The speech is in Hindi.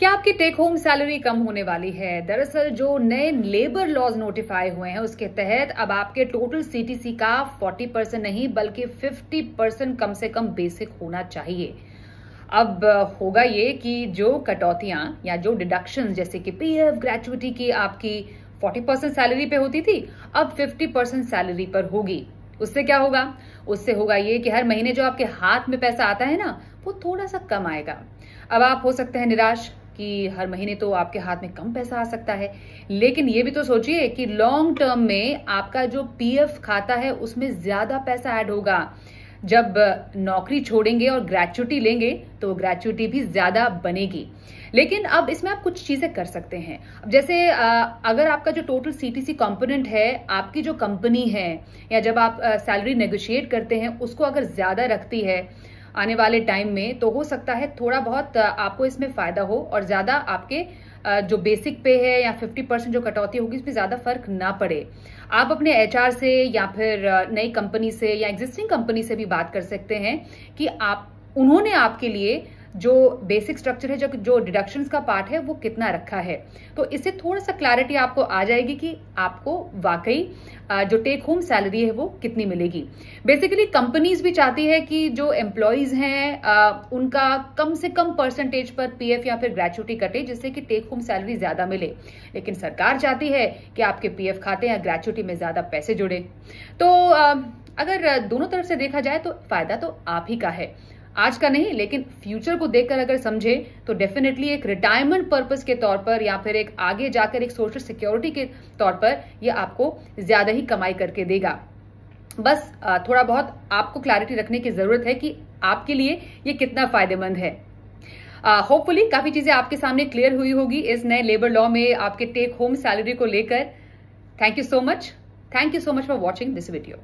क्या आपकी टेक होम सैलरी कम होने वाली है? दरअसल जो नए लेबर लॉज नोटिफाई हुए हैं उसके तहत अब आपके टोटल सीटीसी का 40% नहीं बल्कि 50% कम से कम बेसिक होना चाहिए। अब होगा ये कि जो कटौतियां या जो डिडक्शन जैसे कि पीएफ, ग्रेचुइटी की आपकी 40% सैलरी पे होती थी, अब 50% सैलरी पर होगी। उससे क्या होगा? उससे होगा ये कि हर महीने जो आपके हाथ में पैसा आता है ना, वो थोड़ा सा कम आएगा। अब आप हो सकते हैं निराश कि हर महीने तो आपके हाथ में कम पैसा आ सकता है, लेकिन ये भी तो सोचिए कि लॉन्ग टर्म में आपका जो पीएफ खाता है उसमें ज्यादा पैसा ऐड होगा। जब नौकरी छोड़ेंगे और ग्रेचुइटी लेंगे तो ग्रेचुइटी भी ज्यादा बनेगी। लेकिन अब इसमें आप कुछ चीजें कर सकते हैं। अब जैसे अगर आपका जो टोटल सीटीसी कंपोनेंट है, आपकी जो कंपनी है या जब आप सैलरी नेगोशिएट करते हैं उसको अगर ज्यादा रखती है आने वाले टाइम में, तो हो सकता है थोड़ा बहुत आपको इसमें फायदा हो और ज्यादा आपके जो बेसिक पे है या 50% जो कटौती होगी इसमें ज्यादा फर्क ना पड़े। आप अपने एचआर से या फिर नई कंपनी से या एग्जिस्टिंग कंपनी से भी बात कर सकते हैं कि उन्होंने आपके लिए जो बेसिक स्ट्रक्चर है, जो डिडक्शंस का पार्ट है वो कितना रखा है। तो इससे थोड़ा सा क्लैरिटी आपको आ जाएगी कि आपको वाकई जो टेक होम सैलरी है वो कितनी मिलेगी। बेसिकली कंपनीज भी चाहती है कि जो एम्प्लॉयज हैं उनका कम से कम परसेंटेज पर पीएफ या फिर ग्रेचुइटी कटे, जिससे कि टेक होम सैलरी ज्यादा मिले। लेकिन सरकार चाहती है कि आपके पीएफ खाते या ग्रेचुइटी में ज्यादा पैसे जुड़े। तो अगर दोनों तरफ से देखा जाए तो फायदा तो आप ही का है, आज का नहीं लेकिन फ्यूचर को देखकर अगर समझे तो डेफिनेटली एक रिटायरमेंट पर्पस के तौर पर या फिर एक आगे जाकर एक सोशल सिक्योरिटी के तौर पर यह आपको ज्यादा ही कमाई करके देगा। बस थोड़ा बहुत आपको क्लैरिटी रखने की जरूरत है कि आपके लिए ये कितना फायदेमंद है। होपफुली काफी चीजें आपके सामने क्लियर हुई होगी इस नए लेबर लॉ में आपके टेक होम सैलरी को लेकर। Thank you so much for watching this video.